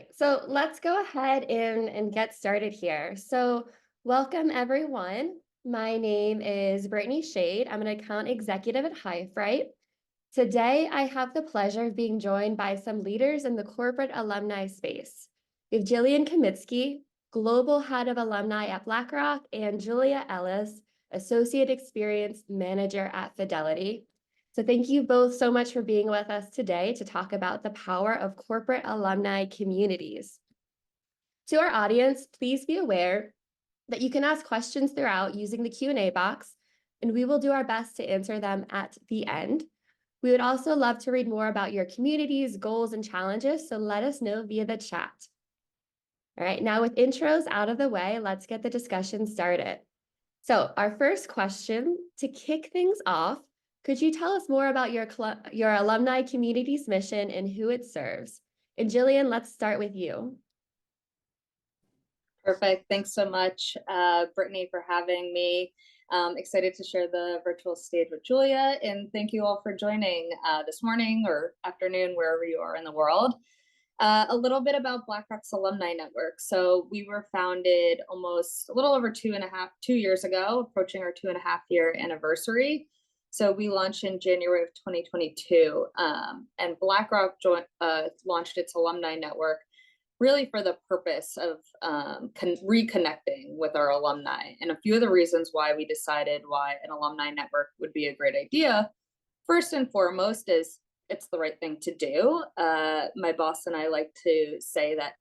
right, so let's go ahead and get started here. So welcome everyone. My name is Brittany Shade. I'm an account executive at Hivebrite. Today, I have the pleasure of being joined by some leaders in the corporate alumni space. We have Jillian Kaminski, Global Head of Alumni at BlackRock, and Julia Ellis, Associate Experience Manager at Fidelity. So thank you both so much for being with us today to talk about the power of corporate alumni communities. To our audience, please be aware that you can ask questions throughout using the Q&A box, and we will do our best to answer them at the end. We would also love to read more about your communities, goals, and challenges, so let us know via the chat. All right, now with intros out of the way, let's get the discussion started. So our first question, to kick things off, could you tell us more about your alumni community's mission and who it serves? And Jillian, let's start with you. Perfect. Thanks so much, Brittany, for having me. Excited to share the virtual stage with Julia, and thank you all for joining this morning or afternoon, wherever you are in the world. A little bit about BlackRock's Alumni Network. So we were founded almost a little over 2 years ago, approaching our 2.5-year anniversary. So we launched in January of 2022, and BlackRock launched its Alumni Network really for the purpose of reconnecting with our alumni. And a few of the reasons why we decided why an alumni network would be a great idea, first and foremost, is it's the right thing to do. My boss and I like to say that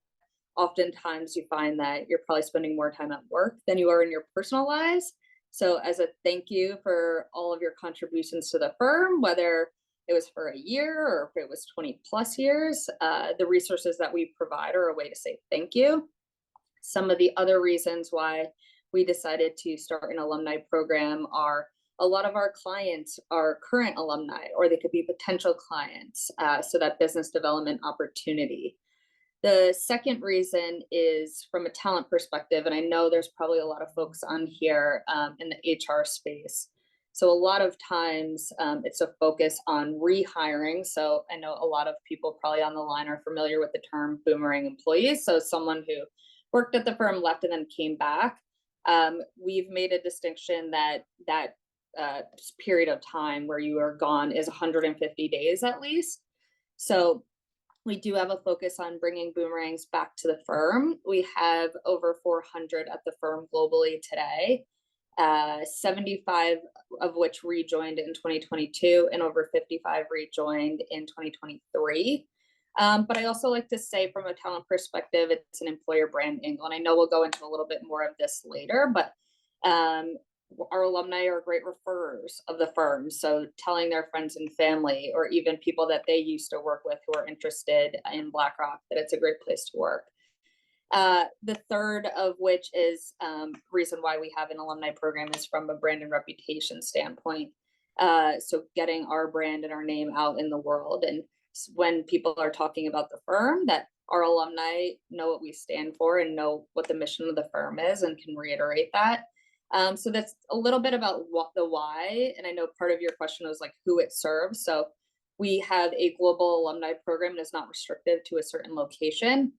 oftentimes you find that you're probably spending more time at work than you are in your personal lives. So as a thank you for all of your contributions to the firm, whether it was for a year or if it was 20 plus years, the resources that we provide are a way to say thank you. Some of the other reasons why we decided to start an alumni program are a lot of our clients are current alumni, or they could be potential clients, so that business development opportunity. The second reason is from a talent perspective, and I know there's probably a lot of folks on here in the HR space. So a lot of times it's a focus on rehiring. So I know a lot of people probably on the line are familiar with the term boomerang employees. So someone who worked at the firm, left, and then came back. We've made a distinction that period of time where you are gone is 150 days at least. So we do have a focus on bringing boomerangs back to the firm. We have over 400 at the firm globally today, 75 of which rejoined in 2022 and over 55 rejoined in 2023. But I also like to say from a talent perspective, it's an employer brand angle. And I know we'll go into a little bit more of this later, but our alumni are great referrers of the firm. So telling their friends and family, or even people that they used to work with who are interested in BlackRock, that it's a great place to work. The third of which is reason why we have an alumni program is from a brand and reputation standpoint. So getting our brand and our name out in the world. And when people are talking about the firm, that our alumni know what we stand for and know what the mission of the firm is and can reiterate that. So that's a little bit about the why. And I know part of your question was like who it serves. So we have a global alumni program that is not restrictive to a certain location.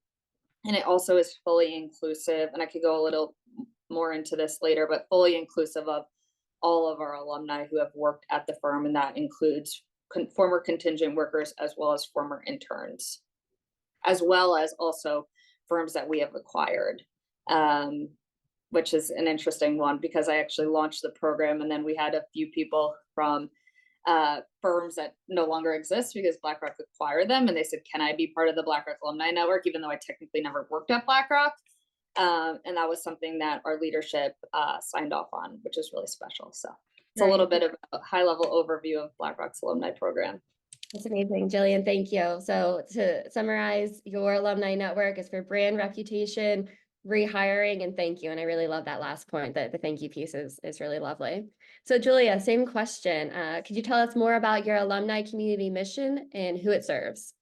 And it also is fully inclusive. And I could go a little more into this later, but fully inclusive of all of our alumni who have worked at the firm. And that includes former contingent workers as well as former interns, as well as also firms that we have acquired. Which is an interesting one because I actually launched the program and then we had a few people from firms that no longer exist because BlackRock acquired them, and they said, can I be part of the BlackRock Alumni Network, even though I technically never worked at BlackRock? And that was something that our leadership signed off on, which is really special. So it's a little bit of a high-level overview of BlackRock's alumni program. That's amazing, Jillian. Thank you. So to summarize, your alumni network is for brand reputation, rehiring, and thank you. And I really love that last point, that the thank you piece is really lovely. So Julia, same question. Could you tell us more about your alumni community mission and who it serves?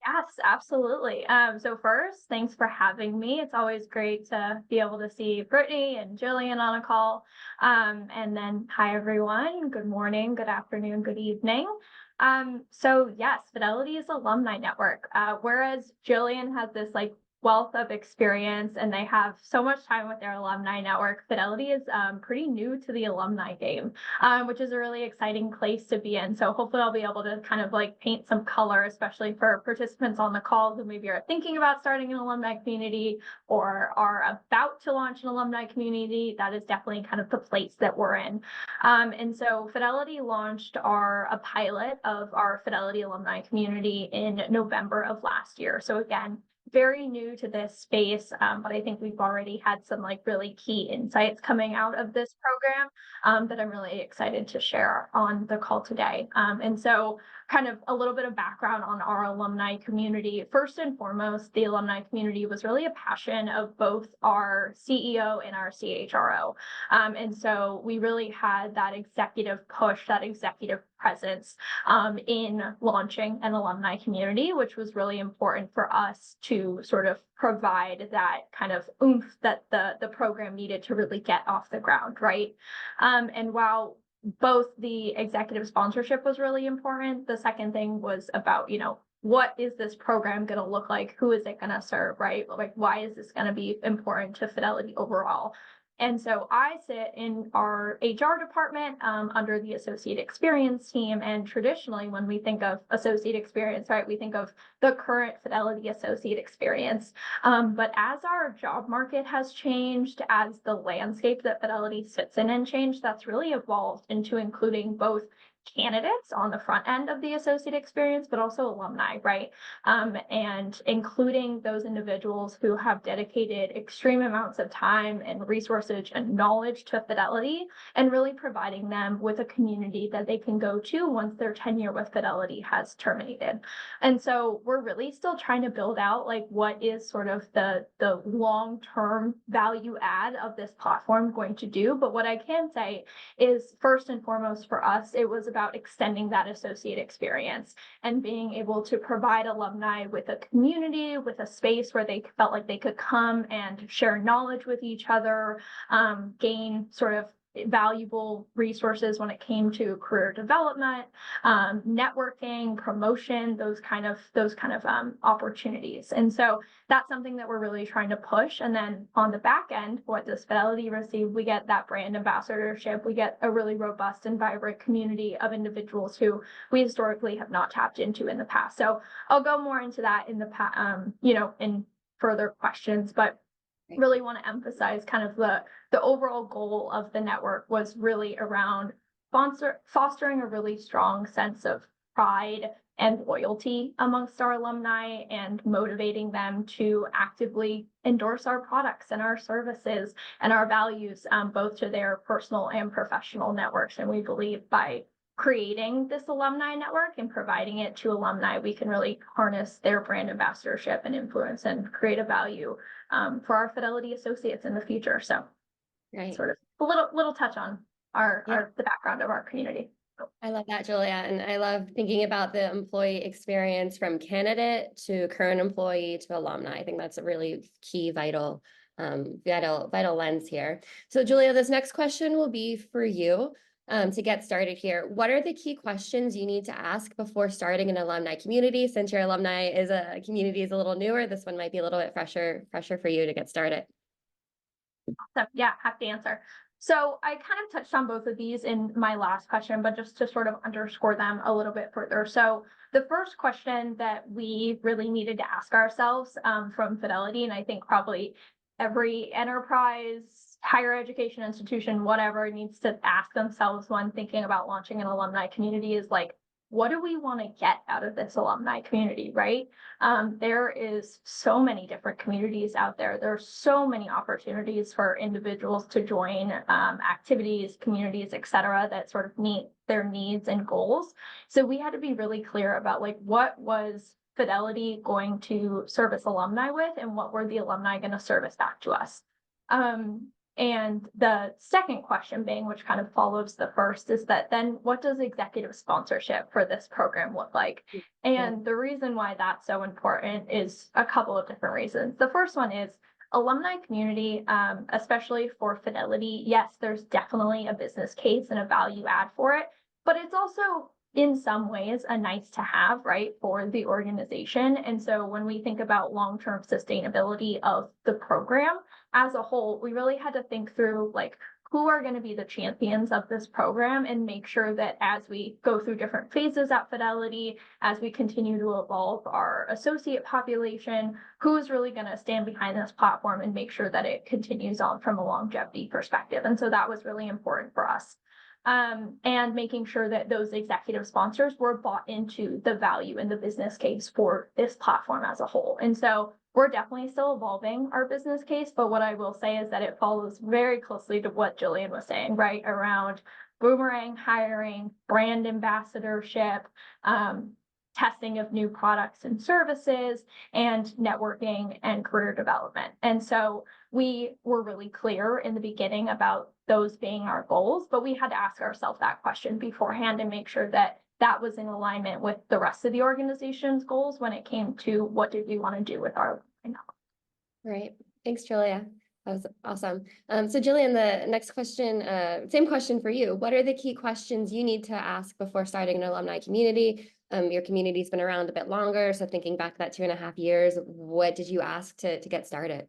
Yes, absolutely. So first, thanks for having me. It's always great to be able to see Brittany and Jillian on a call. And then hi, everyone. Good morning, good afternoon, good evening. So yes, Fidelity is alumni network. Whereas Jillian has this like wealth of experience and they have so much time with their alumni network, Fidelity is pretty new to the alumni game, which is a really exciting place to be in. So hopefully I'll be able to kind of like paint some color, especially for participants on the call who maybe are thinking about starting an alumni community or are about to launch an alumni community. That is definitely kind of the place that we're in. And so Fidelity launched a pilot of our Fidelity alumni community in November of last year. So again, very new to this space, but I think we've already had some like really key insights coming out of this program that I'm really excited to share on the call today. And so kind of a little bit of background on our alumni community. First and foremost, the alumni community was really a passion of both our CEO and our CHRO. And so we really had that executive push, that executive presence in launching an alumni community, which was really important for us to sort of provide that kind of oomph that the program needed to really get off the ground, right? And while both the executive sponsorship was really important, the second thing was about, what is this program going to look like? Who is it going to serve, right? Like, why is this going to be important to Fidelity overall? And so I sit in our HR department under the associate experience team. And traditionally, when we think of associate experience, right, we think of the current Fidelity associate experience. But as our job market has changed, as the landscape that Fidelity sits in and changed, that's really evolved into including both candidates on the front end of the associate experience, but also alumni, right? And including those individuals who have dedicated extreme amounts of time and resources and knowledge to Fidelity, and really providing them with a community that they can go to once their tenure with Fidelity has terminated. And so we're really still trying to build out like what is sort of the long-term value add of this platform going to do. But what I can say is first and foremost for us, it was about extending that associate experience and being able to provide alumni with a community, with a space where they felt like they could come and share knowledge with each other, gain sort of valuable resources when it came to career development, networking, promotion, those kind of opportunities. And so that's something that we're really trying to push. And then on the back end, what does Fidelity receive? We get that brand ambassadorship. We get a really robust and vibrant community of individuals who we historically have not tapped into in the past. So I'll go more into that in in further questions, but really want to emphasize kind of the overall goal of the network was really around fostering a really strong sense of pride and loyalty amongst our alumni and motivating them to actively endorse our products and our services and our values, both to their personal and professional networks. And we believe by creating this alumni network and providing it to alumni, we can really harness their brand ambassadorship and influence and create a value for our Fidelity associates in the future. So sort of a little touch on the background of our community. I love that, Julia. And I love thinking about the employee experience from candidate to current employee to alumni. I think that's a really key, vital lens here. So Julia, this next question will be for you. To get started here, what are the key questions you need to ask before starting an alumni community? Since your alumni community is a little newer, this one might be a little bit fresher for you to get started. So yeah, happy to answer. So I kind of touched on both of these in my last question, but just to sort of underscore them a little bit further. So the first question that we really needed to ask ourselves from Fidelity, and I think probably every enterprise, higher education institution, whatever, needs to ask themselves when thinking about launching an alumni community is like, what do we want to get out of this alumni community, right? There is so many different communities out there. There are so many opportunities for individuals to join activities, communities, et cetera, that sort of meet their needs and goals. So we had to be really clear about like, what was Fidelity going to service alumni with, and what were the alumni going to service back to us? And the second question being, which kind of follows the first, is that then what does executive sponsorship for this program look like? And the reason why that's so important is a couple of different reasons. The first one is alumni community, especially for Fidelity. Yes, there's definitely a business case and a value add for it, but it's also in some ways a nice to have, right, for the organization. And so when we think about long-term sustainability of the program as a whole, we really had to think through like who are going to be the champions of this program and make sure that as we go through different phases at Fidelity, as we continue to evolve our associate population, who's really going to stand behind this platform and make sure that it continues on from a longevity perspective. And so that was really important for us. And making sure that those executive sponsors were bought into the value and the business case for this platform as a whole. And so we're definitely still evolving our business case, but what I will say is that it follows very closely to what Jillian was saying, right, around boomerang hiring, brand ambassadorship, testing of new products and services, and networking and career development. And so we were really clear in the beginning about those being our goals, but we had to ask ourselves that question beforehand and make sure that that was in alignment with the rest of the organization's goals when it came to what did we want to do with our network. Right. Thanks, Julia. That was awesome. So Jillian, the next question, same question for you. What are the key questions you need to ask before starting an alumni community? Your community's been around a bit longer, so thinking back that 2.5 years, what did you ask to get started?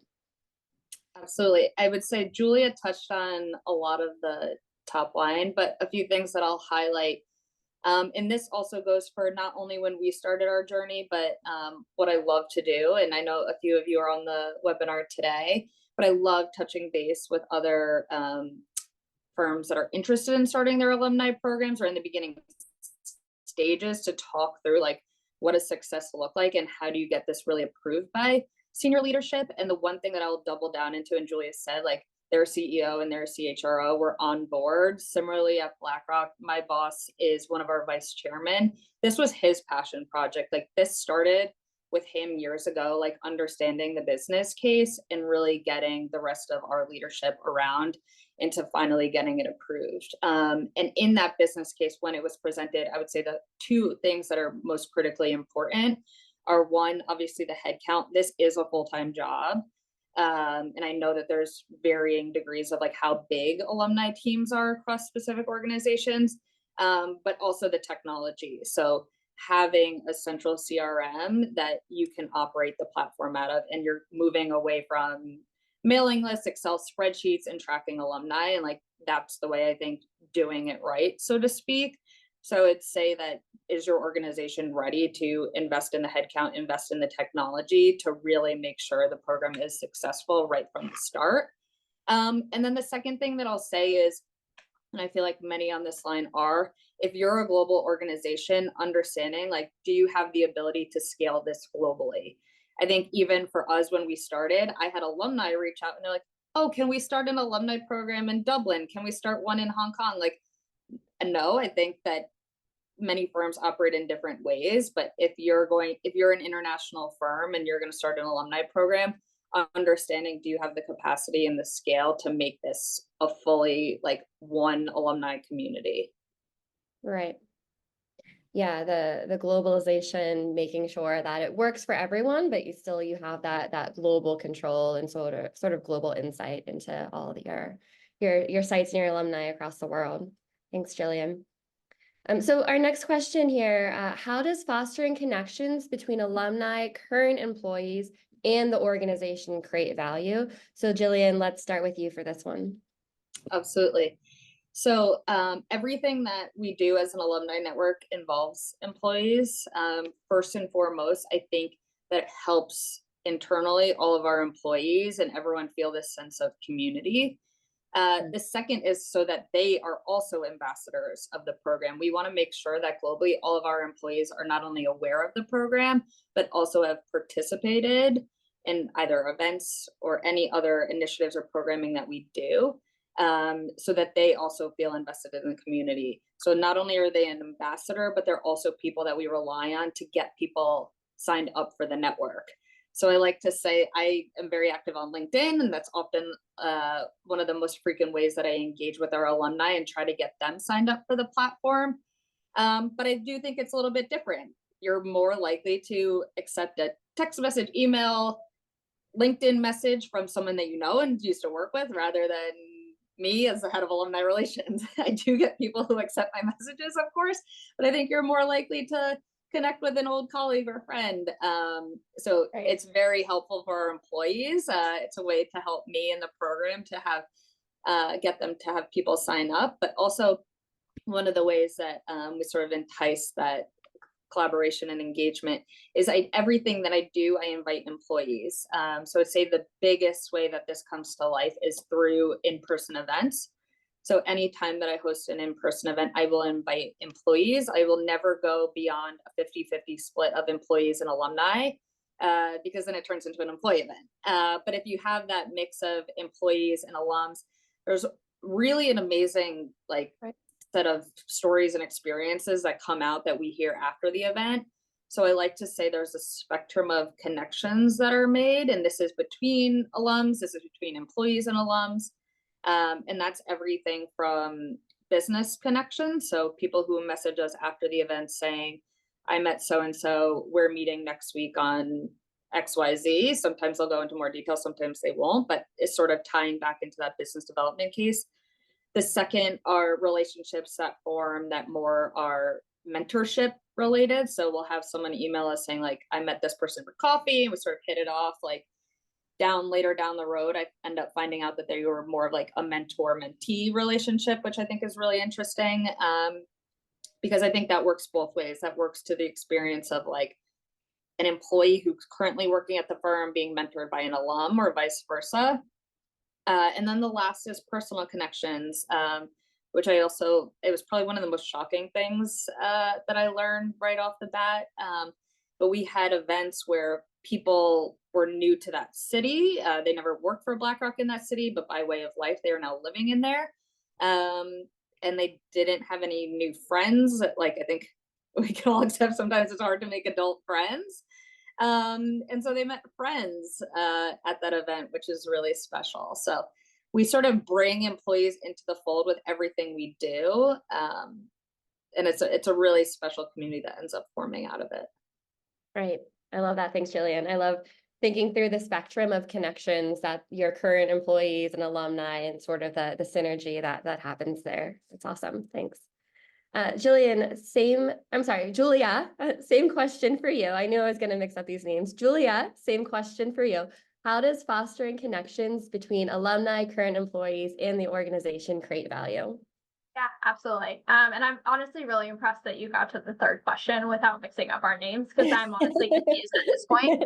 Absolutely. I would say Julia touched on a lot of the top line, but a few things that I'll highlight. And this also goes for not only when we started our journey, but what I love to do. And I know a few of you are on the webinar today, but I love touching base with other firms that are interested in starting their alumni programs or in the beginning stages to talk through like what does success look like and how do you get this really approved by senior leadership. And the one thing that I'll double down into, and Julia said, like their CEO and their CHRO were on board. Similarly at BlackRock, my boss is one of our vice chairmen. This was his passion project. Like this started with him years ago, like understanding the business case and really getting the rest of our leadership around into finally getting it approved. And in that business case, when it was presented, I would say the two things that are most critically important are one, obviously the headcount. This is a full-time job. And I know that there's varying degrees of like how big alumni teams are across specific organizations, but also the technology. So having a central CRM that you can operate the platform out of, and you're moving away from mailing lists, Excel spreadsheets, and tracking alumni. And like, that's the way I think doing it right, so to speak. So I'd say that, is your organization ready to invest in the headcount, invest in the technology to really make sure the program is successful right from the start? And then the second thing that I'll say is, and I feel like many on this line are, if you're a global organization, understanding like, do you have the ability to scale this globally? I think even for us, when we started, I had alumni reach out and they're like, oh, can we start an alumni program in Dublin? Can we start one in Hong Kong? Like, no, I think that many firms operate in different ways, but if you're an international firm and you're going to start an alumni program, understanding, do you have the capacity and the scale to make this a fully like one alumni community? Right. Yeah, the globalization, making sure that it works for everyone, but you have that global control and sort of global insight into all of your sites and your alumni across the world. Thanks, Jillian. So our next question here, how does fostering connections between alumni, current employees, and the organization create value? So Jillian, let's start with you for this one. Absolutely. So everything that we do as an alumni network involves employees. First and foremost, I think that it helps internally all of our employees and everyone feel this sense of community. The second is so that they are also ambassadors of the program. We want to make sure that globally all of our employees are not only aware of the program, but also have participated in either events or any other initiatives or programming that we do, so that they also feel invested in the community. So not only are they an ambassador, but they're also people that we rely on to get people signed up for the network. So I like to say I am very active on LinkedIn, and that's often one of the most frequent ways that I engage with our alumni and try to get them signed up for the platform. But I do think it's a little bit different. You're more likely to accept a text message, email, LinkedIn message from someone that you know and used to work with, rather than me as the head of alumni relations. I do get people who accept my messages, of course, but I think you're more likely to connect with an old colleague or friend. So Right. it's very helpful for our employees. It's a way to help me in the program to have get them to have people sign up, but also one of the ways that we sort of entice that collaboration and engagement is everything that I do, I invite employees. So I'd say the biggest way that this comes to life is through in-person events. So anytime that I host an in-person event, I will invite employees. I will never go beyond a 50-50 split of employees and alumni, because then it turns into an employee event. But if you have that mix of employees and alums, there's really an amazing set of stories and experiences that come out that we hear after the event. So I like to say there's a spectrum of connections that are made, and this is between alums, this is between employees and alums. And that's everything from business connections. So people who message us after the event saying, I met so-and-so, we're meeting next week on XYZ. Sometimes they'll go into more detail, sometimes they won't, but it's sort of tying back into that business development case. The second are relationships that form that more are mentorship related. So we'll have someone email us saying like, I met this person for coffee, and we sort of hit it off. Like later down the road, I end up finding out that they were more of like a mentor-mentee relationship, which I think is really interesting, because I think that works both ways. That works to the experience of like an employee who's currently working at the firm being mentored by an alum or vice versa. And then the last is personal connections, which it was probably one of the most shocking things that I learned right off the bat. But we had events where people were new to that city. They never worked for BlackRock in that city, but by way of life, they are now living in there. And they didn't have any new friends. Like, I think we can all accept sometimes it's hard to make adult friends. And so they met friends at that event, which is really special. So we sort of bring employees into the fold with everything we do. And it's a really special community that ends up forming out of it. Right. I love that. Thanks, Jillian. I love thinking through the spectrum of connections that your current employees and alumni and sort of the synergy that happens there. It's awesome. Thanks. Jillian, Julia, same question for you. I knew I was going to mix up these names. Julia, same question for you. How does fostering connections between alumni, current employees, and the organization create value? Yeah, absolutely. And I'm honestly really impressed that you got to the third question without mixing up our names, because I'm honestly confused at this point.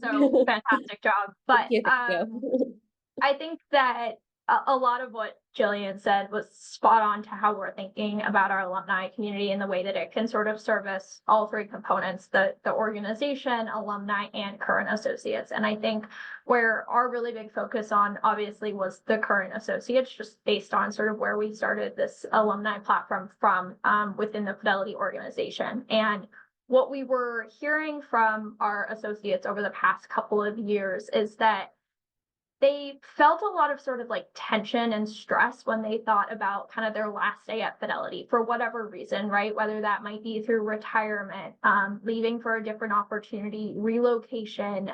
So fantastic job. But I think that a lot of what Jillian said was spot on to how we're thinking about our alumni community and the way that it can sort of service all three components, the organization, alumni, and current associates. And I think where our really big focus on obviously was the current associates, just based on sort of where we started this alumni platform from within the Fidelity organization. And what we were hearing from our associates over the past couple of years is that they felt a lot of sort of like tension and stress when they thought about kind of their last day at Fidelity for whatever reason, right? Whether that might be through retirement, leaving for a different opportunity, relocation,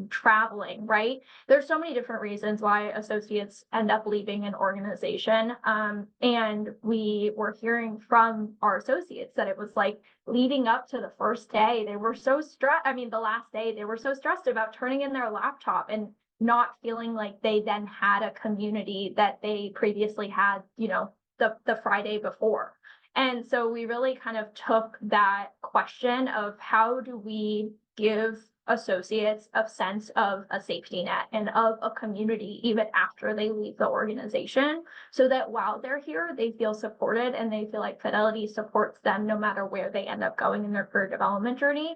traveling, right? There's so many different reasons why associates end up leaving an organization. And we were hearing from our associates that it was like leading up to the first day, they were so stressed. I mean, the last day, they were so stressed about turning in their laptop and not feeling like they then had a community that they previously had, the Friday before. And so we really kind of took that question of how do we give associates a sense of a safety net and of a community even after they leave the organization, so that while they're here, they feel supported and they feel like Fidelity supports them no matter where they end up going in their career development journey,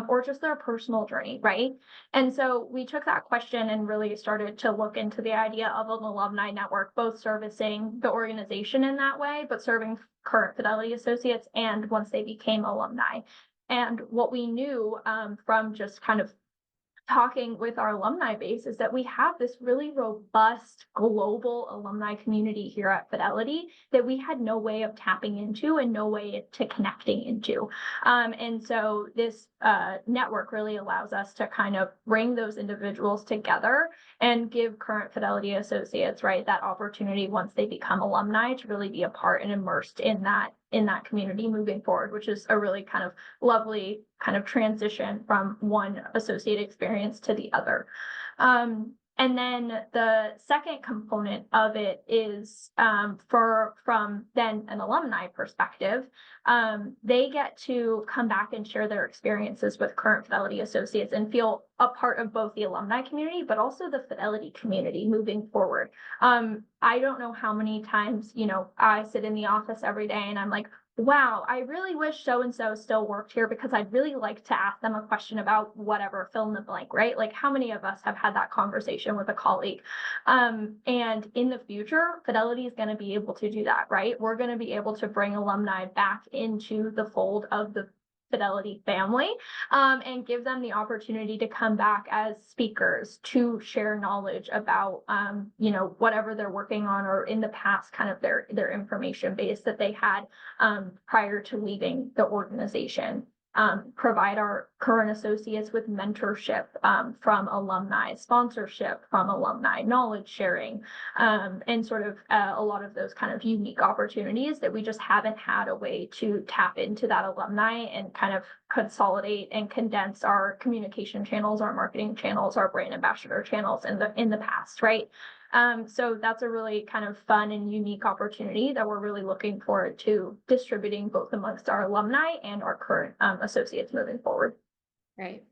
or just their personal journey, right? And so we took that question and really started to look into the idea of an alumni network, both servicing the organization in that way, but serving current Fidelity associates and once they became alumni. And what we knew from just kind of talking with our alumni base is that we have this really robust global alumni community here at Fidelity that we had no way of tapping into and no way to connecting into. And so this network really allows us to kind of bring those individuals together and give current Fidelity associates, right, that opportunity once they become alumni to really be a part and immersed in that community moving forward, which is a really kind of lovely kind of transition from one associate experience to the other. And then the second component of it is from then an alumni perspective, they get to come back and share their experiences with current Fidelity associates and feel a part of both the alumni community, but also the Fidelity community moving forward. I don't know how many times, I sit in the office every day and I'm like, wow, I really wish so-and-so still worked here because I'd really like to ask them a question about whatever, fill in the blank, right? Like how many of us have had that conversation with a colleague? And in the future, Fidelity is going to be able to do that, right? We're going to be able to bring alumni back into the fold of the Fidelity family, and give them the opportunity to come back as speakers to share knowledge about, whatever they're working on or in the past, kind of their information base that they had prior to leaving the organization. Provide our current associates with mentorship from alumni, sponsorship from alumni, knowledge sharing, and sort of a lot of those kind of unique opportunities that we just haven't had a way to tap into that alumni and kind of consolidate and condense our communication channels, our marketing channels, our brand ambassador channels in the past, right? So that's a really kind of fun and unique opportunity that we're really looking forward to distributing both amongst our alumni and our current associates moving forward. Right.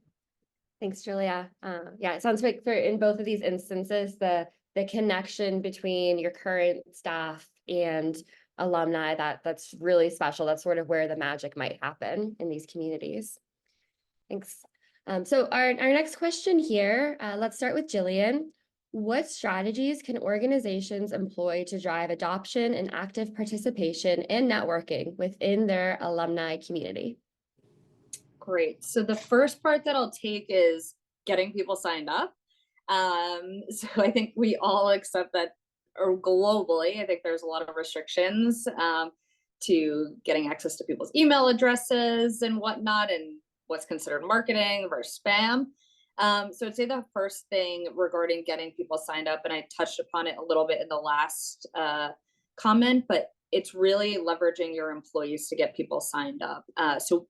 Thanks, Julia. Yeah, it sounds like in both of these instances, the connection between your current staff and alumni, that's really special. That's sort of where the magic might happen in these communities. Thanks. So our next question here, let's start with Jillian. What strategies can organizations employ to drive adoption and active participation in networking within their alumni community? Great. So the first part that I'll take is getting people signed up. So I think we all accept that, or globally, I think there's a lot of restrictions to getting access to people's email addresses and whatnot, and what's considered marketing versus spam. So I'd say the first thing regarding getting people signed up, and I touched upon it a little bit in the last comment, but it's really leveraging your employees to get people signed up. So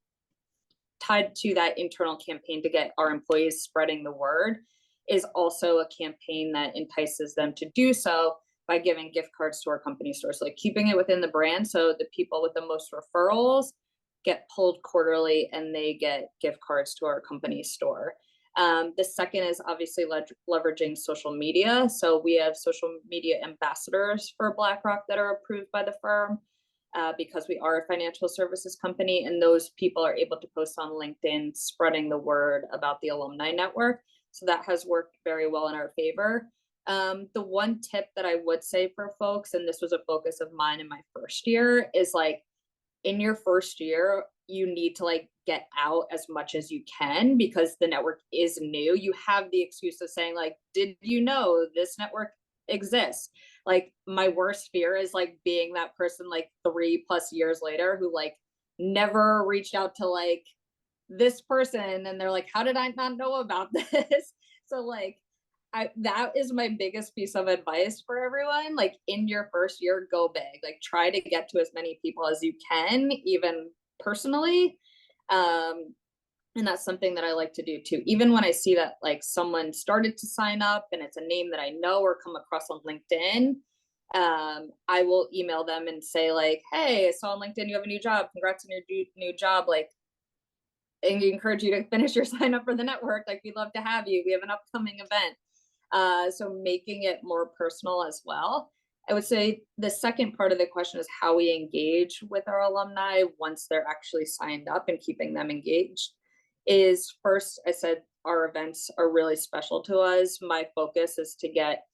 tied to that internal campaign to get our employees spreading the word is also a campaign that entices them to do so by giving gift cards to our company stores, like keeping it within the brand. So the people with the most referrals get pulled quarterly and they get gift cards to our company store. The second is obviously leveraging social media. So we have social media ambassadors for BlackRock that are approved by the firm because we are a financial services company, and those people are able to post on LinkedIn, spreading the word about the alumni network. So that has worked very well in our favor. The one tip that I would say for folks, and this was a focus of mine in my first year, is like in your first year, you need to like get out as much as you can because the network is new. You have the excuse of saying like, did you know this network exists? Like my worst fear is like being that person like 3+ years later who like never reached out to like this person and they're like, how did I not know about this? So like that is my biggest piece of advice for everyone. Like in your first year, go big, like try to get to as many people as you can, even personally. And that's something that I like to do too. Even when I see that like someone started to sign up and it's a name that I know or come across on LinkedIn, I will email them and say like, hey, I saw on LinkedIn you have a new job. Congrats on your new job. Like, and we encourage you to finish your sign up for the network. Like we'd love to have you. We have an upcoming event. So making it more personal as well. I would say the second part of the question is how we engage with our alumni once they're actually signed up and keeping them engaged. Is first, I said our events are really special to us. My focus is to get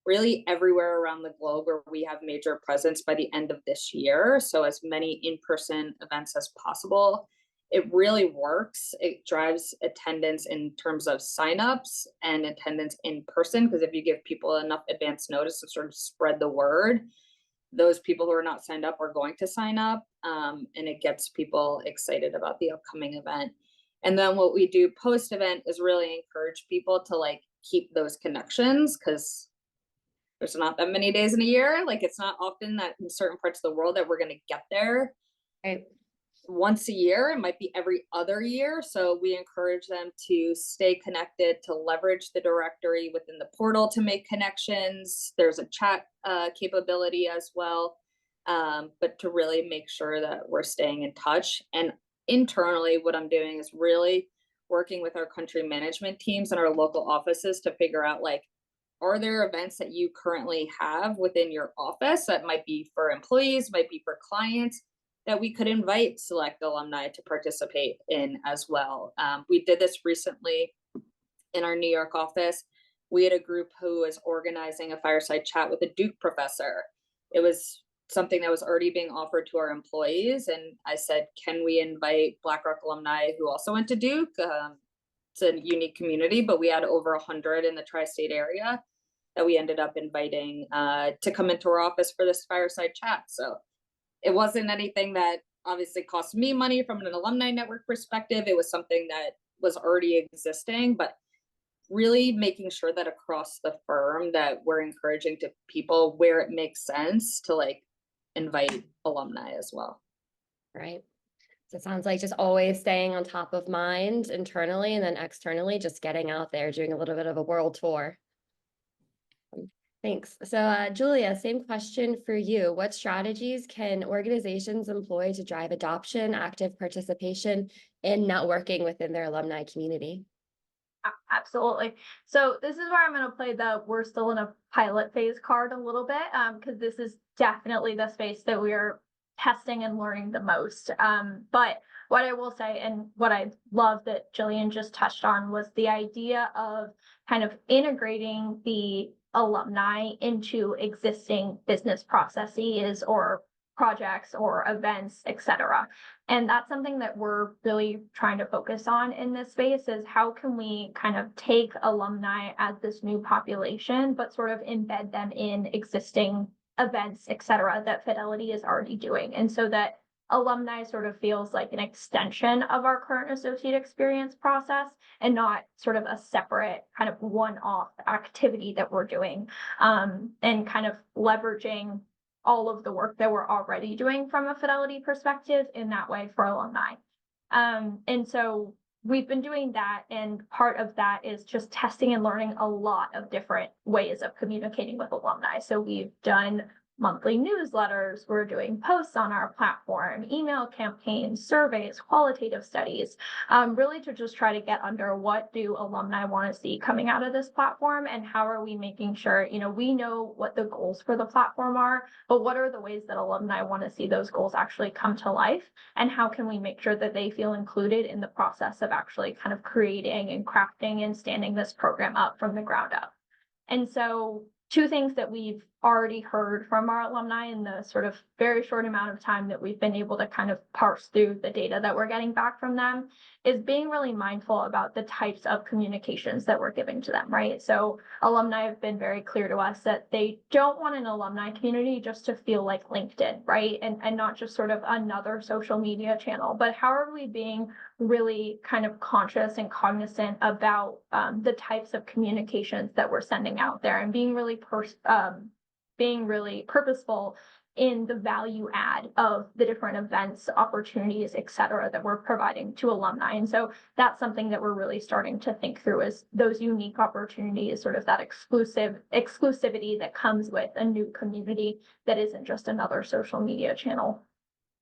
really everywhere around the globe where we have major presence by the end of this year. So as many in-person events as possible. it really works. It drives attendance in terms of signups and attendance in person, because if you give people enough advance notice to sort of spread the word, those people who are not signed up are going to sign up, and it gets people excited about the upcoming event. And then what we do post event is really encourage people to like keep those connections, because there's not that many days in a year. Like, it's not often that in certain parts of the world that we're going to get there Right. once a year. It might be every other year. So we encourage them to stay connected, to leverage the directory within the portal to make connections. There's a chat capability as well, but to really make sure that we're staying in touch. And internally, what I'm doing is really working with our country management teams and our local offices to figure out, like, are there events that you currently have within your office that might be for employees, might be for clients, that we could invite select alumni to participate in as well. We did this recently in our New York office. We had a group who was organizing a fireside chat with a Duke professor. It was something that was already being offered to our employees. And I said, can we invite BlackRock alumni who also went to Duke? It's a unique community, but we had over 100 in the tri-state area that we ended up inviting to come into our office for this fireside chat. So it wasn't anything that obviously cost me money from an alumni network perspective. It was something that was already existing, but really making sure that across the firm that we're encouraging to people where it makes sense to like invite alumni as well. Right. So it sounds like just always staying on top of mind internally, and then externally, just getting out there, doing a little bit of a world tour. Thanks. So, Julia, same question for you. What strategies can organizations employ to drive adoption, active participation, and networking within their alumni community? Absolutely. So this is where I'm going to play the we're still in a pilot phase card a little bit, because this is definitely the space that we are testing and learning the most. But what I will say, and what I love that Jillian just touched on, was the idea of kind of integrating the alumni into existing business processes or projects or events, etc. And that's something that we're really trying to focus on in this space, is how can we kind of take alumni as this new population, but sort of embed them in existing events, etc., that Fidelity is already doing. And so that alumni sort of feels like an extension of our current associate experience process and not sort of a separate kind of one-off activity that we're doing, and kind of leveraging all of the work that we're already doing from a Fidelity perspective in that way for alumni. And so we've been doing that, and part of that is just testing and learning a lot of different ways of communicating with alumni. So we've done monthly newsletters, we're doing posts on our platform, email campaigns, surveys, qualitative studies, really to just try to get under what do alumni want to see coming out of this platform, and how are we making sure, we know what the goals for the platform are, but what are the ways that alumni want to see those goals actually come to life, and how can we make sure that they feel included in the process of actually kind of creating and crafting and standing this program up from the ground up. And so two things that we've already heard from our alumni in the sort of very short amount of time that we've been able to kind of parse through the data that we're getting back from them is being really mindful about the types of communications that we're giving to them, right? So alumni have been very clear to us that they don't want an alumni community just to feel like LinkedIn, right? And not just sort of another social media channel, but how are we being really kind of conscious and cognizant about the types of communications that we're sending out there, and being really purposeful in the value add of the different events, opportunities, et cetera, that we're providing to alumni. And so that's something that we're really starting to think through, is those unique opportunities, sort of that exclusivity that comes with a new community that isn't just another social media channel.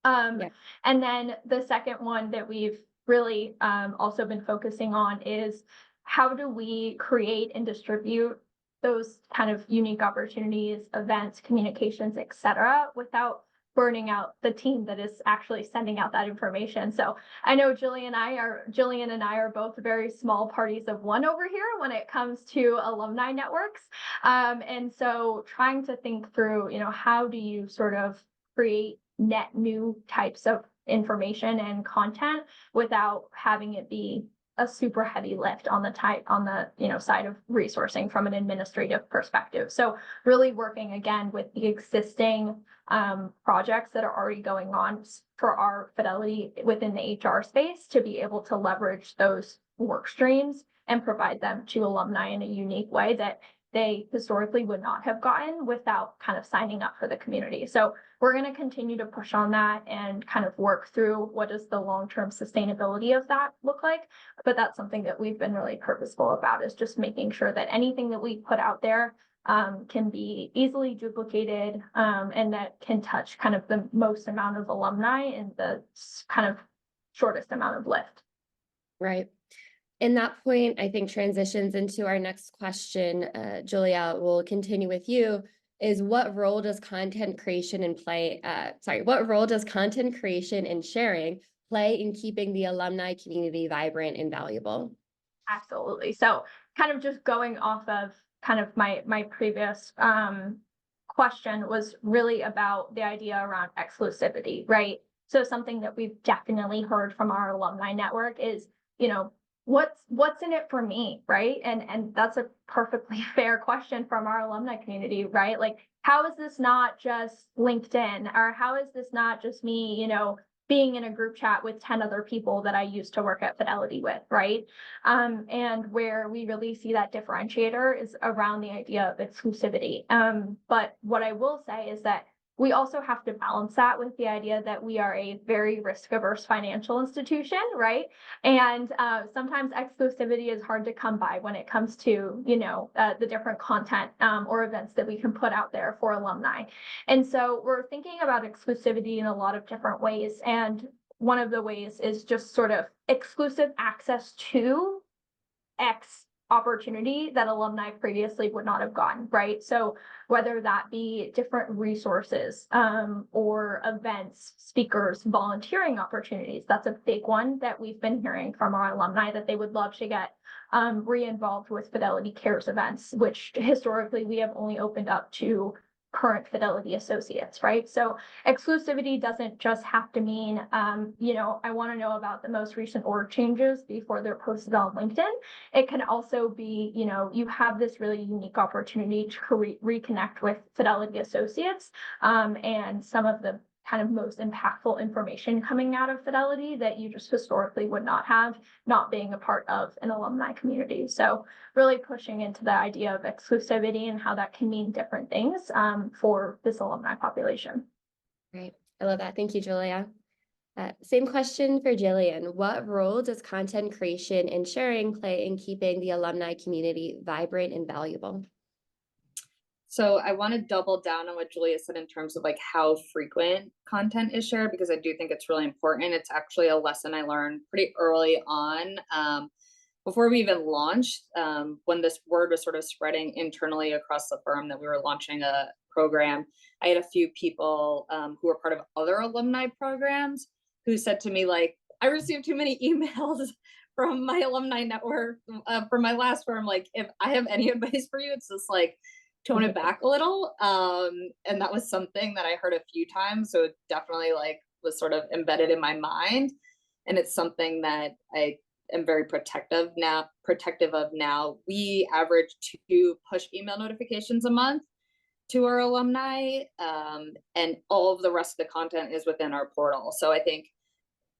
And then the second one that we've really also been focusing on is how do we create and distribute those kind of unique opportunities, events, communications, et cetera, without burning out the team that is actually sending out that information. So I know Jillian and I are both very small parties of one over here when it comes to alumni networks. And so trying to think through, how do you sort of create net new types of information and content without having it be a super heavy lift on the side of resourcing from an administrative perspective. So really working again with the existing projects that are already going on for our Fidelity within the HR space to be able to leverage those work streams and provide them to alumni in a unique way that they historically would not have gotten without kind of signing up for the community. So we're going to continue to push on that and kind of work through what does the long-term sustainability of that look like. But that's something that we've been really purposeful about, is just making sure that anything that we put out there can be easily duplicated and that can touch kind of the most amount of alumni in the kind of shortest amount of lift. Right. And that point, I think, transitions into our next question. Julia, we'll continue with you. Is what role does content creation and what role does content creation and sharing play in keeping the alumni community vibrant and valuable? Absolutely. So kind of just going off of kind of my previous question was really about the idea around exclusivity, right? So something that we've definitely heard from our alumni network is, what's in it for me, right? And that's a perfectly fair question from our alumni community, right? Like, how is this not just LinkedIn, or how is this not just me, being in a group chat with 10 other people that I used to work at Fidelity with, right? And where we really see that differentiator is around the idea of exclusivity. But what I will say is that we also have to balance that with the idea that we are a very risk-averse financial institution, right? And sometimes exclusivity is hard to come by when it comes to, the different content or events that we can put out there for alumni. And so we're thinking about exclusivity in a lot of different ways. And one of the ways is just sort of exclusive access to X opportunity that alumni previously would not have gotten, right? So whether that be different resources or events, speakers, volunteering opportunities, that's a big one that we've been hearing from our alumni, that they would love to get re-involved with Fidelity Cares events, which historically we have only opened up to current Fidelity associates, right? So exclusivity doesn't just have to mean, I want to know about the most recent org changes before they're posted on LinkedIn. It can also be, you have this really unique opportunity to reconnect with Fidelity associates and some of the kind of most impactful information coming out of Fidelity that you just historically would not have, not being a part of an alumni community. So really pushing into the idea of exclusivity and how that can mean different things for this alumni population. Great. I love that. Thank you, Julia. Same question for Jillian. What role does content creation and sharing play in keeping the alumni community vibrant and valuable? So I want to double down on what Julia said in terms of like how frequent content is shared, because I do think it's really important. It's actually a lesson I learned pretty early on before we even launched, when this word was sort of spreading internally across the firm that we were launching a program. I had a few people who were part of other alumni programs who said to me, like, I received too many emails from my alumni network from my last firm. Like, if I have any advice for you, it's just like, tone it back a little. And that was something that I heard a few times. So it definitely like was sort of embedded in my mind. And it's something that I am very protective of now. We average 2 push email notifications a month to our alumni. And all of the rest of the content is within our portal. So I think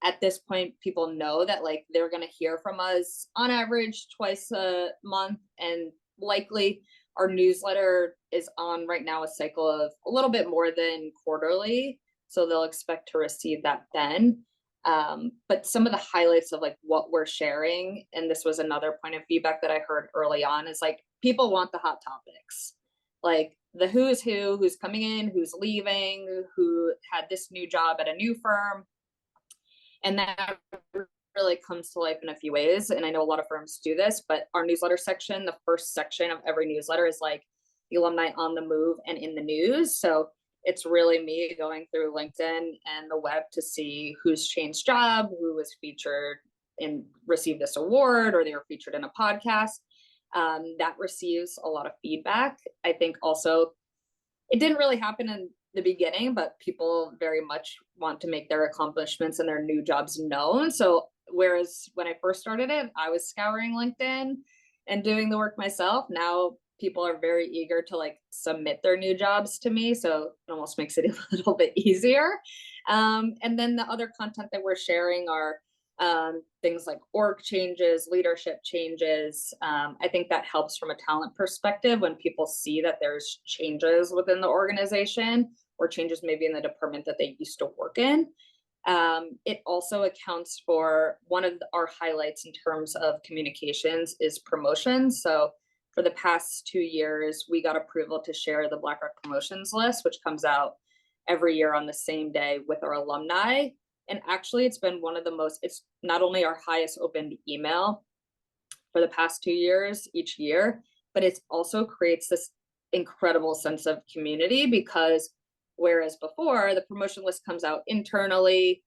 at this point, people know that like they're going to hear from us on average twice a month, and likely our newsletter is on right now a cycle of a little bit more than quarterly. So they'll expect to receive that then. But some of the highlights of like what we're sharing, and this was another point of feedback that I heard early on, is like people want the hot topics, like the who's who, who's coming in, who's leaving, who had this new job at a new firm. And that really comes to life in a few ways. And I know a lot of firms do this, but our newsletter section, the first section of every newsletter is like the alumni on the move and in the news. So it's really me going through LinkedIn and the web to see who's changed job, who was featured and received this award, or they were featured in a podcast. That receives a lot of feedback. I think also it didn't really happen the beginning, but people very much want to make their accomplishments and their new jobs known. So whereas when I first started it, I was scouring LinkedIn and doing the work myself. Now people are very eager to like submit their new jobs to me. So it almost makes it a little bit easier. And then the other content that we're sharing are things like org changes, leadership changes. I think that helps from a talent perspective when people see that there's changes within the organization or changes maybe in the department that they used to work in. It also accounts for one of our highlights in terms of communications is promotions. So for the past 2 years, we got approval to share the BlackRock promotions list, which comes out every year on the same day with our alumni. And actually, it's been one of the most, it's not only our highest opened email for the past 2 years each year, but it also creates this incredible sense of community because whereas before the promotion list comes out internally,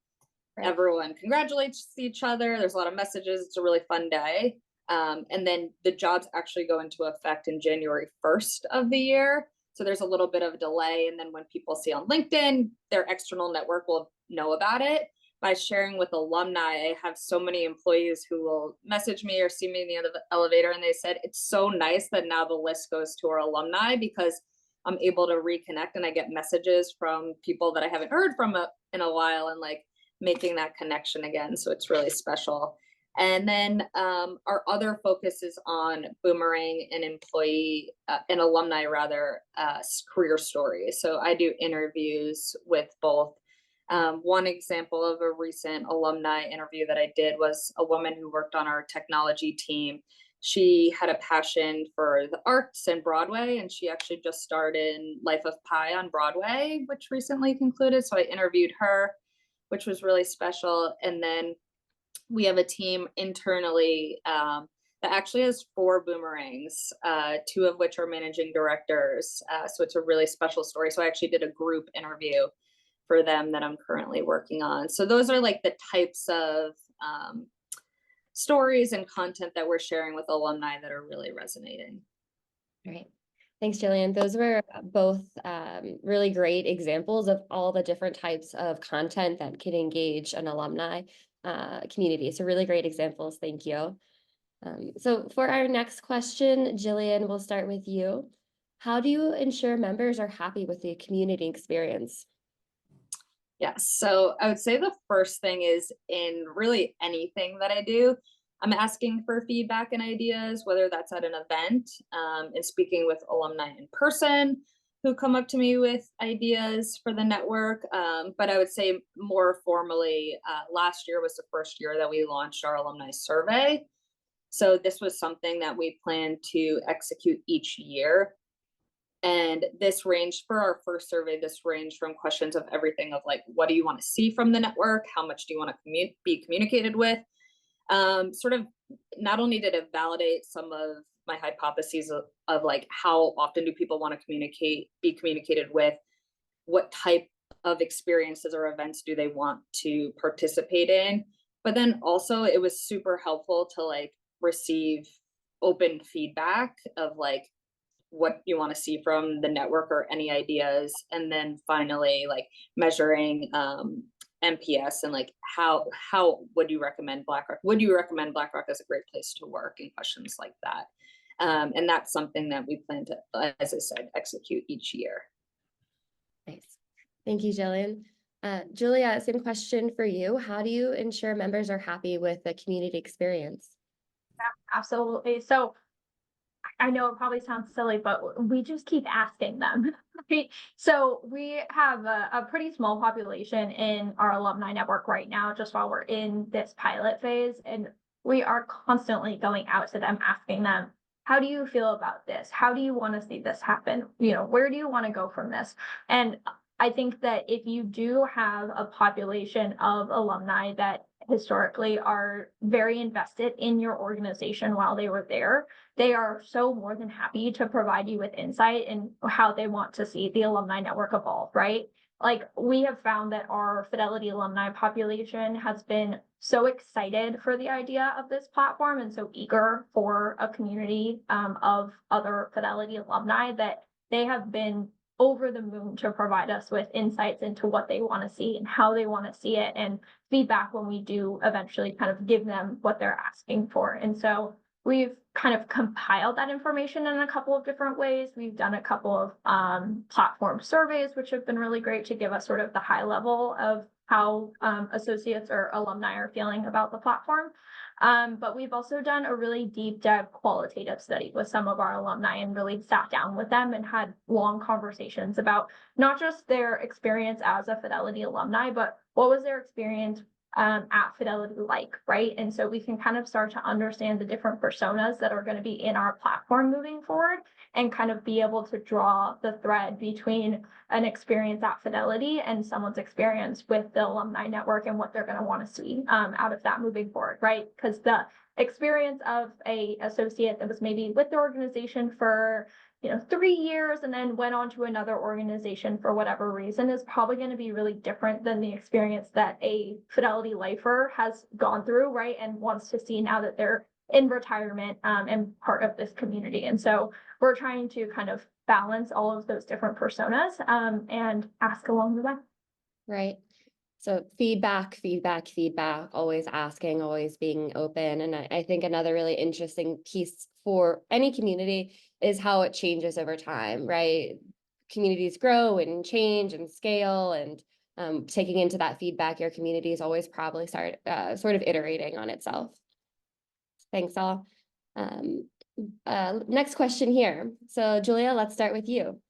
right, everyone congratulates each other, there's a lot of messages, it's a really fun day. And then the jobs actually go into effect in January 1st of the year. So there's a little bit of a delay. And then when people see on LinkedIn, their external network will know about it. By sharing with alumni, I have so many employees who will message me or see me in the elevator, and they said, it's so nice that now the list goes to our alumni because I'm able to reconnect and I get messages from people that I haven't heard from in a while and like making that connection again. So it's really special. And then our other focus is on boomerang and employee and alumni rather career stories. So I do interviews with both. One example of a recent alumni interview that I did was a woman who worked on our technology team. She had a passion for the arts and Broadway, and she actually just starred in Life of Pi on Broadway, which recently concluded. So I interviewed her, which was really special. And then we have a team internally that actually has 4 boomerangs, 2 of which are managing directors. So it's a really special story. So I actually did a group interview for them that I'm currently working on. So those are like the types of stories and content that we're sharing with alumni that are really resonating. Great. Thanks, Jillian. Those were both really great examples of all the different types of content that can engage an alumni community. So really great examples. Thank you. So for our next question, Jillian, we'll start with you. How do you ensure members are happy with the community experience? Yes. So I would say the first thing is in really anything that I do, I'm asking for feedback and ideas, whether that's at an event and speaking with alumni in person who come up to me with ideas for the network. But I would say more formally, last year was the first year that we launched our alumni survey. So this was something that we plan to execute each year. And this ranged for our first survey, this ranged from questions of everything of like, what do you want to see from the network? How much do you want to be communicated with? Sort of not only did it validate some of my hypotheses of like, how often do people want to be communicated with? What type of experiences or events do they want to participate in? But then also it was super helpful to like receive open feedback of like, what you want to see from the network or any ideas. And then finally, like measuring NPS and like how would you recommend BlackRock? Would you recommend BlackRock as a great place to work and questions like that? And that's something that we plan to, as I said, execute each year. Nice. Thank you, Jillian. Julia, same question for you. How do you ensure members are happy with the community experience? Yeah, absolutely. So I know it probably sounds silly, but we just keep asking them. Right? So we have a pretty small population in our alumni network right now, just while we're in this pilot phase. And we are constantly going out to them, asking them, how do you feel about this? How do you want to see this happen? You know, where do you want to go from this? And I think that if you do have a population of alumni that historically are very invested in your organization while they were there, they are so more than happy to provide you with insight in how they want to see the alumni network evolve, right? Like we have found that our Fidelity alumni population has been so excited for the idea of this platform and so eager for a community of other Fidelity alumni that they have been over the moon to provide us with insights into what they want to see and how they want to see it, and feedback when we do eventually kind of give them what they're asking for. And so we've kind of compiled that information in a couple of different ways. We've done a couple of platform surveys, which have been really great to give us sort of the high level of how associates or alumni are feeling about the platform. But we've also done a really deep dive qualitative study with some of our alumni and really sat down with them and had long conversations about not just their experience as a Fidelity alumni, but what was their experience at Fidelity like, right? And so we can kind of start to understand the different personas that are going to be in our platform moving forward, and kind of be able to draw the thread between an experience at Fidelity and someone's experience with the alumni network and what they're going to want to see out of that moving forward, right? Because the experience of a associate that was maybe with the organization for 3 years and then went on to another organization for whatever reason is probably going to be really different than the experience that a Fidelity lifer has gone through, right? And wants to see now that they're in retirement and part of this community. And so we're trying to kind of balance all of those different personas and ask along the way. Right. So feedback, always asking, always being open. And I think another really interesting piece for any community is how it changes over time, right? Communities grow and change and scale, and taking into that feedback, your community is always probably sort of iterating on itself. Thanks all. Next question here. So Julia, let's start with you.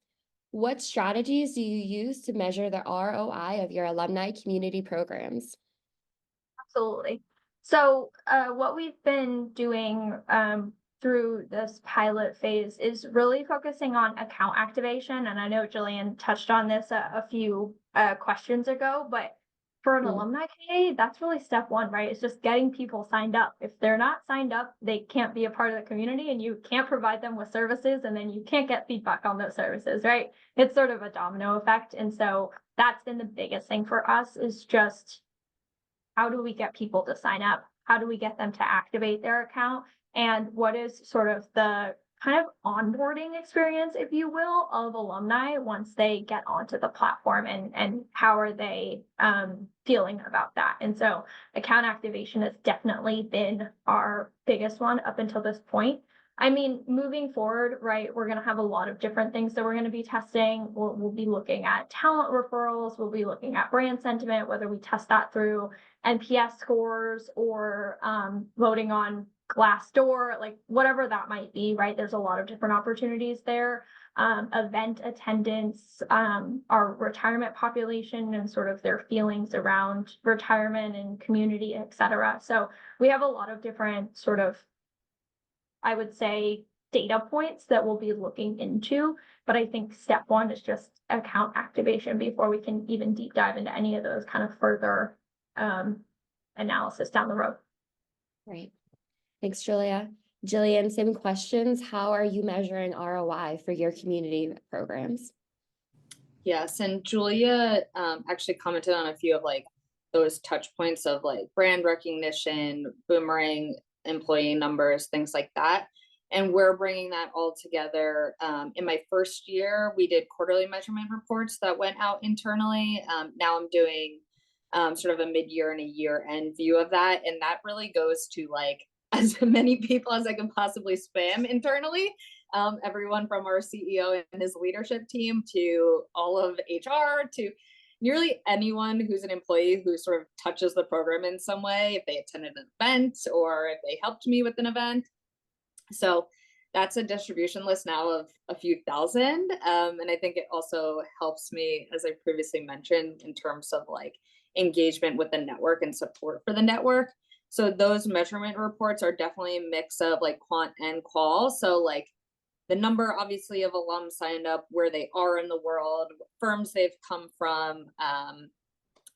What strategies do you use to measure the ROI of your alumni community programs? Absolutely. So what we've been doing through this pilot phase is really focusing on account activation. And I know Jillian touched on this a few questions ago, but for an alumni community, that's really step one, right? It's just getting people signed up. If they're not signed up, they can't be a part of the community, and you can't provide them with services, and then you can't get feedback on those services, right? It's sort of a domino effect. And so that's been the biggest thing for us, is just how do we get people to sign up? How do we get them to activate their account? And what is sort of the kind of onboarding experience, if you will, of alumni once they get onto the platform, and how are they feeling about that? And so account activation has definitely been our biggest one up until this point. I mean, moving forward, right, we're going to have a lot of different things that we're going to be testing. We'll be looking at talent referrals. We'll be looking at brand sentiment, whether we test that through NPS scores or voting on Glassdoor, like whatever that might be, right? There's a lot of different opportunities there. Event attendance, our retirement population and sort of their feelings around retirement and community, et cetera. So we have a lot of different sort of, I would say, data points that we'll be looking into. But I think step one is just account activation before we can even deep dive into any of those kind of further analysis down the road. Right. Thanks, Julia. Jillian, same questions. How are you measuring ROI for your community programs? Yes, and Julia actually commented on a few of like those touch points of like brand recognition, boomerang employee numbers, things like that. And we're bringing that all together. In my first year, we did quarterly measurement reports that went out internally. Now I'm doing sort of a mid-year and a year-end view of that. And that really goes to like as many people as I can possibly spam internally. Everyone from our CEO and his leadership team to all of HR to nearly anyone who's an employee who sort of touches the program in some way, if they attended an event or if they helped me with an event. So that's a distribution list now of a few thousand. And I think it also helps me, as I previously mentioned, in terms of like engagement with the network and support for the network. So those measurement reports are definitely a mix of like quant and qual. So like the number obviously of alums signed up, where they are in the world, what firms they've come from,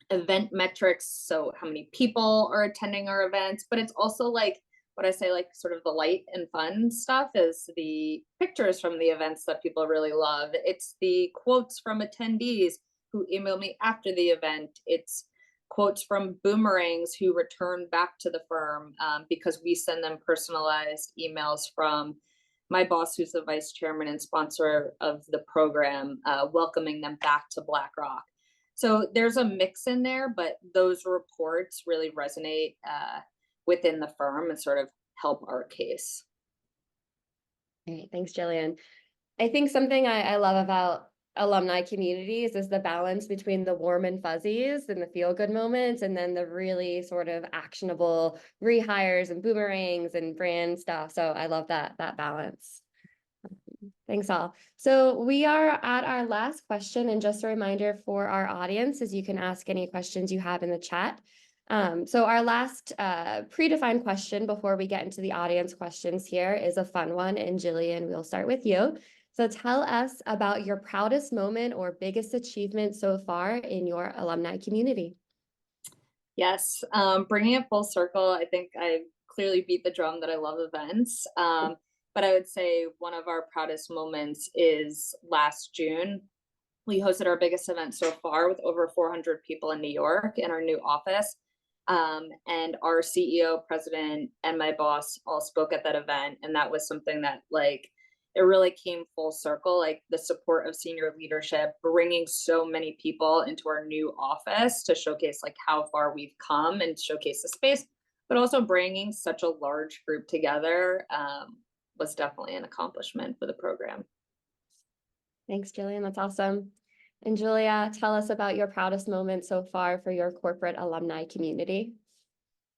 event metrics. So how many people are attending our events, but it's also like what I say, like sort of the light and fun stuff is the pictures from the events that people really love. It's the quotes from attendees who email me after the event. It's quotes from boomerangs who return back to the firm because we send them personalized emails from my boss, who's the vice chairman and sponsor of the program, welcoming them back to BlackRock. So there's a mix in there, but those reports really resonate within the firm and sort of help our case. Great. Thanks, Jillian. I think something I love about alumni communities is the balance between the warm and fuzzies and the feel good moments, and then the really sort of actionable rehires and boomerangs and brand stuff. So I love that balance. Thanks all. So we are at our last question, and just a reminder for our audience is you can ask any questions you have in the chat. So our last predefined question before we get into the audience questions here is a fun one, and Jillian, we'll start with you. So tell us about your proudest moment or biggest achievement so far in your alumni community. Yes, bringing it full circle, I think I clearly beat the drum that I love events. But I would say one of our proudest moments is last June. We hosted our biggest event so far with over 400 people in New York in our new office. And our CEO, president, and my boss all spoke at that event. And that was something that it really came full circle, like the support of senior leadership, bringing so many people into our new office to showcase like how far we've come and showcase the space, but also bringing such a large group together was definitely an accomplishment for the program. Thanks, Jillian. That's awesome. And Julia, tell us about your proudest moment so far for your corporate alumni community.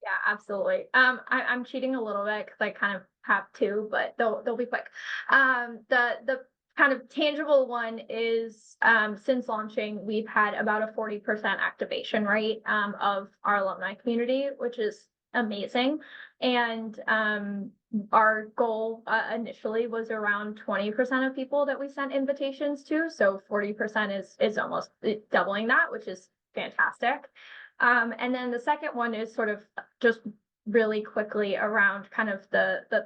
Yeah, absolutely. I'm cheating a little bit because I kind of have two, but they'll be quick. The kind of tangible one is since launching, we've had about a 40% activation rate of our alumni community, which is amazing. And our goal initially was around 20% of people that we sent invitations to. So 40% is almost doubling that, which is fantastic. And then the second one is sort of just really quickly around kind of the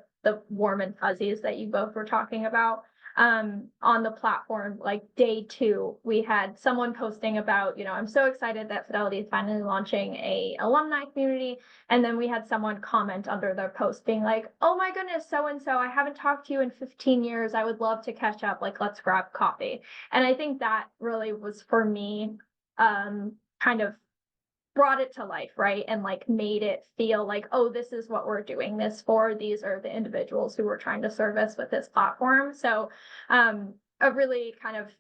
warm and fuzzies that you both were talking about. On the platform, like day 2, we had someone posting about, I'm so excited that Fidelity is finally launching a alumni community. And then we had someone comment under their post being like, oh my goodness, so-and-so, I haven't talked to you in 15 years. I would love to catch up. Like, let's grab coffee. And I think that really was for me, kind of brought it to life, right? And like made it feel like, oh, this is what we're doing this for. These are the individuals who we're trying to service with this platform. So a really kind of,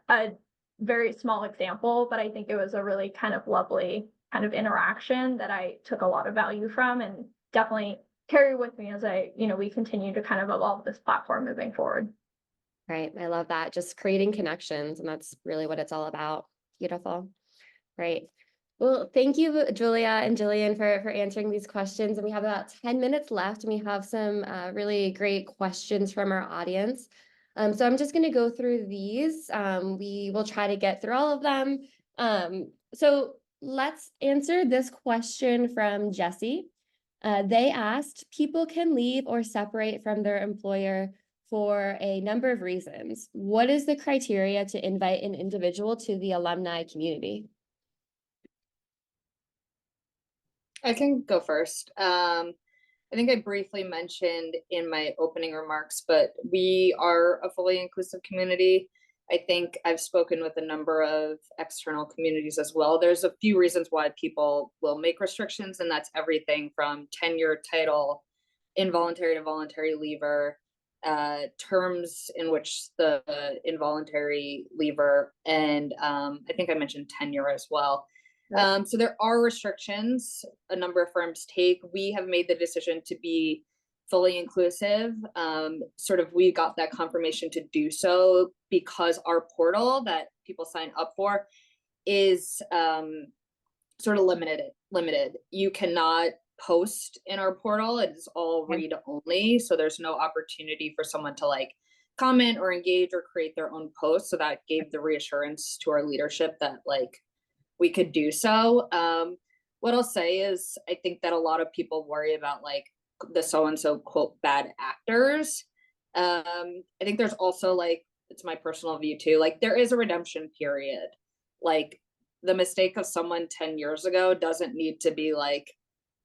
a very small example, but I think it was a really kind of lovely kind of interaction that I took a lot of value from and definitely carry with me as we continue to kind of evolve this platform moving forward. Right. I love that. Just creating connections. And that's really what it's all about. Beautiful. Great. Well, thank you, Julia and Jillian, for answering these questions. And we have about 10 minutes left, and we have some really great questions from our audience. So I'm just going to go through these. We will try to get through all of them. So let's answer this question from Jesse. They asked, people can leave or separate from their employer for a number of reasons. What is the criteria to invite an individual to the alumni community? I can go first. I think I briefly mentioned in my opening remarks, but we are a fully inclusive community. I think I've spoken with a number of external communities as well. There's a few reasons why people will make restrictions, and that's everything from tenure, title, involuntary to voluntary leaver, terms in which the involuntary leaver, and I think I mentioned tenure as well. So there are restrictions a number of firms take. We have made the decision to be fully inclusive. We got that confirmation to do so because our portal that people sign up for is sort of limited. You cannot post in our portal. It is all read only. So there's no opportunity for someone to comment or engage or create their own post. So that gave the reassurance to our leadership that we could do so. What I'll say is I think that a lot of people worry about the so-and-so quote bad actors. I think there's also it's my personal view too, there is a redemption period. The mistake of someone 10 years ago doesn't need to be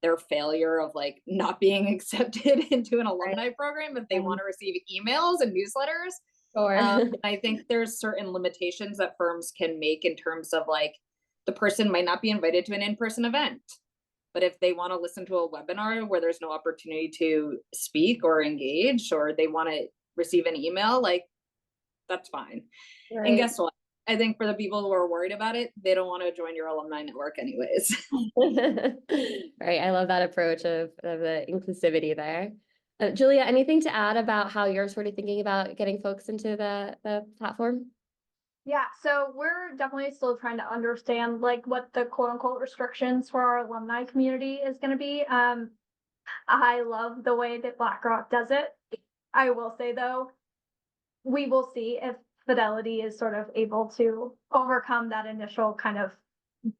their failure of like not being accepted into an Right. alumni program if they Yeah. want to receive emails and newsletters. Sure. I think there's certain limitations that firms can make in terms of like the person might not be invited to an in-person event, but if they want to listen to a webinar where there's no opportunity to speak or engage, or they want to receive an email, like that's fine. And Right. guess what? I think for the people who are worried about it, they don't want to join your alumni network anyways. Right. I love that approach of the inclusivity there. Julia, anything to add about how you're sort of thinking about getting folks into the platform? Yeah, so we're definitely still trying to understand like what the quote unquote restrictions for our alumni community is going to be. I love the way that BlackRock does it. I will say though, we will see if Fidelity is sort of able to overcome that initial kind of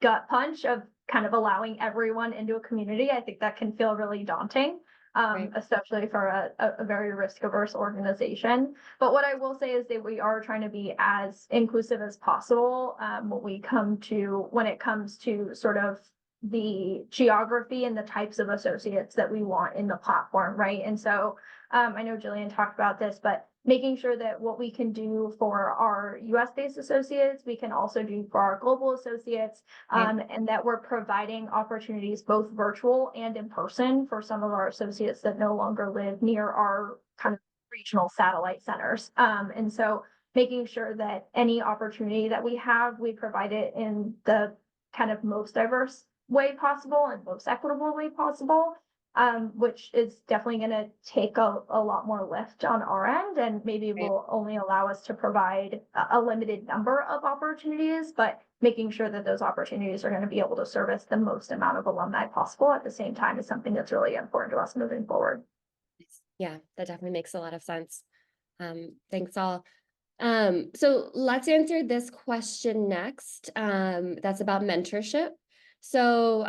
gut punch of kind of allowing everyone into a community. I think that can feel really daunting, Right. especially for a very risk averse organization. But what I will say is that we are trying to be as inclusive as possible when it comes to sort of the geography and the types of associates that we want in the platform, right? And so I know Jillian talked about this, but making sure that what we can do for our US-based associates, we can also do for our global associates, and that we're providing opportunities both virtual and in person for some of our associates that no longer live near our kind of regional satellite centers. And so making sure that any opportunity that we have, we provide it in the kind of most diverse way possible and most equitable way possible. Which is definitely going to take a lot more lift on our end, and maybe Right. will only allow us to provide a limited number of opportunities, but making sure that those opportunities are going to be able to service the most amount of alumni possible at the same time is something that's really important to us moving forward. Yeah, that definitely makes a lot of sense. Thanks all. So let's answer this question next. That's about mentorship. So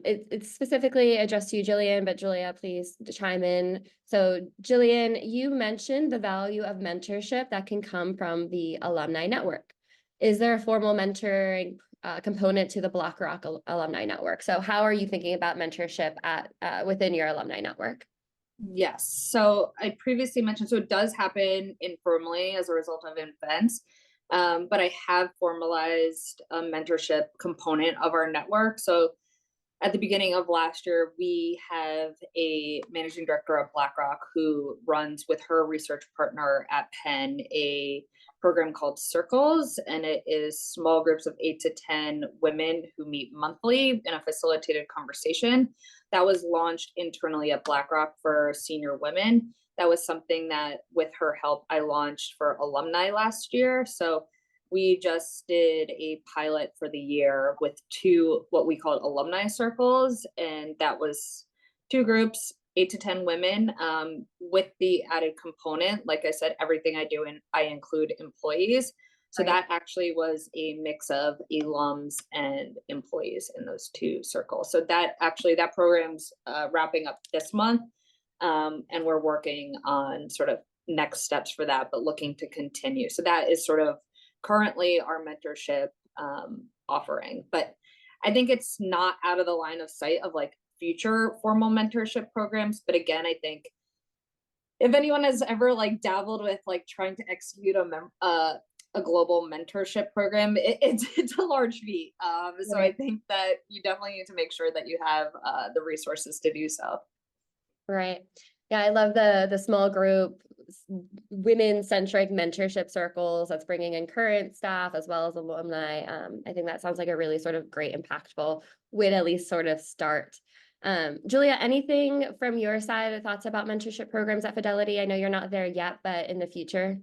it's specifically addressed to you, Jillian, but Julia, please chime in. So Jillian, you mentioned the value of mentorship that can come from the alumni network. Is there a formal mentoring component to the BlackRock alumni network? So how are you thinking about mentorship at within your alumni network? Yes. So I previously mentioned, so it does happen informally as a result of events, but I have formalized a mentorship component of our network. So at the beginning of last year, we have a managing director of BlackRock who runs with her research partner at Penn a program called Circles, and it is small groups of 8 to 10 women who meet monthly in a facilitated conversation. That was launched internally at BlackRock for senior women. That was something that, with her help, I launched for alumni last year. So we just did a pilot for the year with two what we called alumni circles, and that was two groups, 8 to 10 women, with the added component, like I said, everything I do and I include employees. So Right. that actually was a mix of alums and employees in those two circles. So that program's wrapping up this month, and we're working on sort of next steps for that, but looking to continue. So that is sort of currently our mentorship offering, but I think it's not out of the line of sight of like future formal mentorship programs. But again, I think if anyone has ever like dabbled with like trying to execute a global mentorship program, it's a large feat. So I Right. think that you definitely need to make sure that you have the resources to do so. Right. Yeah, I love the small group women-centric mentorship circles that's bringing in current staff as well as alumni. I think that sounds like a really sort of great, impactful way to at least sort of start. Julia, anything from your side or thoughts about mentorship programs at Fidelity? I know you're not there yet, but in the future.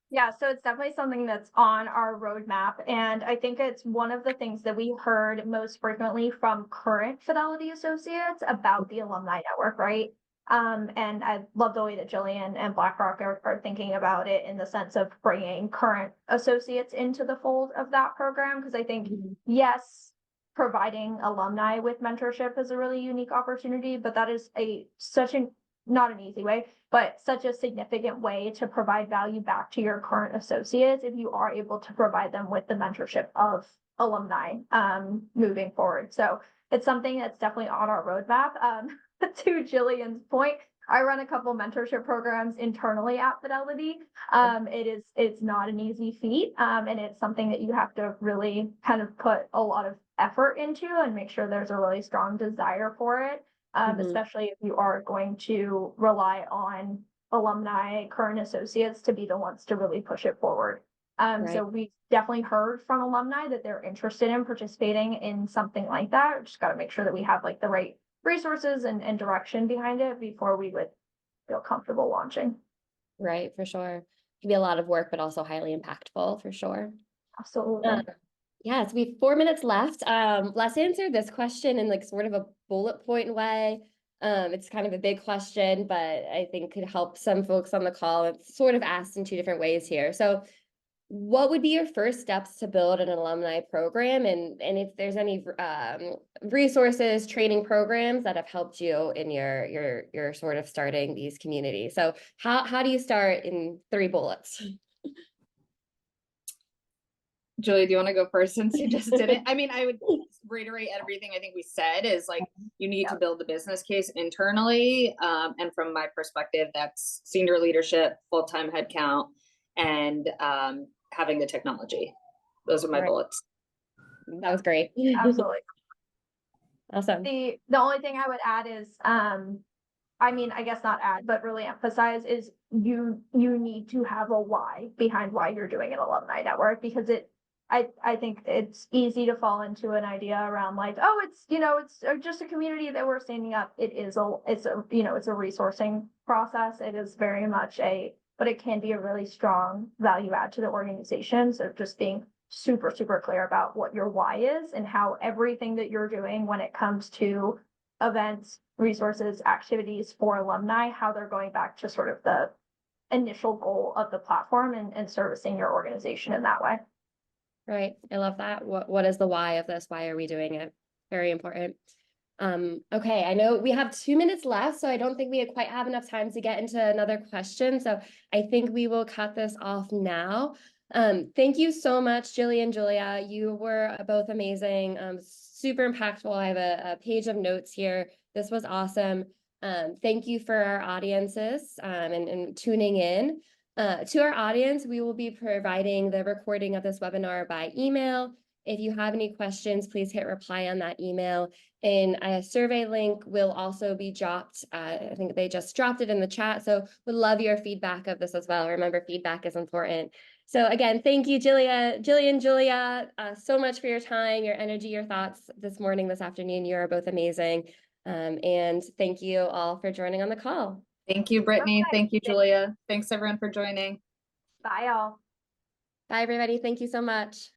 Yeah, so it's definitely something that's on our roadmap. And I think it's one of the things that we heard most frequently from current Fidelity associates about the alumni network, right? And I love the way that Jillian and BlackRock are thinking about it in the sense of bringing current associates into the fold of that program. Because I think, yes, providing alumni with mentorship is a really unique opportunity, but that is not an easy way, but such a significant way to provide value back to your current associates if you are able to provide them with the mentorship of alumni moving forward. So it's something that's definitely on our roadmap. To Jillian's point, I run a couple mentorship programs internally at Fidelity. It's not an easy feat, and it's something that you have to really kind of put a lot of effort into and make sure there's a really strong desire for it, especially if you are going to rely on alumni, current associates to be the ones to really push it forward. So we definitely heard from alumni that they're interested in participating in something like that. We just got to make sure that we have like the right resources and direction behind it before we would feel comfortable launching. Right, for sure. It can be a lot of work, but also highly impactful for sure. Absolutely. Yeah, so we have 4 minutes left. Let's answer this question in like sort of a bullet point way. It's kind of a big question, but I think could help some folks on the call. It's sort of asked in two different ways here. So what would be your first steps to build an alumni program? And if there's any resources, training programs that have helped you in your sort of starting these communities. So how do you start in 3 bullets? Julie, do you want to go first since you just did it? I mean, I would reiterate everything I think we said is like, you need to build the business case internally. And from my perspective, that's senior leadership, full-time headcount, and having the technology. Those are my bullets. That was great. Absolutely. Awesome. The only thing I would add is, I mean, I guess not add, but really emphasize is you need to have a why behind why you're doing an alumni network, because I think it's easy to fall into an idea around like, oh, it's just a community that we're standing up. It's a resourcing process. It is very much but it can be a really strong value add to the organization. So just being super, super clear about what your why is and how everything that you're doing when it comes to events, resources, activities for alumni, how they're going back to sort of the initial goal of the platform and servicing your organization in that way. Right. I love that. What is the why of this? Why are we doing it? Very important. Okay, I know we have 2 minutes left, so I don't think we quite have enough time to get into another question. So I think we will cut this off now. Thank you so much, Jillian, Julia. You were both amazing, super impactful. I have a page of notes here. This was awesome. Thank you for our audiences and tuning in. To our audience, we will be providing the recording of this webinar by email. If you have any questions, please hit reply on that email. And a survey link will also be dropped. I think they just dropped it in the chat. So would love your feedback of this as well. Remember, feedback is important. So again, thank you, Jillian, Julia, so much for your time, your energy, your thoughts this morning, this afternoon. You are both amazing. And thank you all for joining on the call. Thank you, Brittaney. Thank you, Julia. Thanks everyone for joining. Bye, all. Bye, everybody. Thank you so much.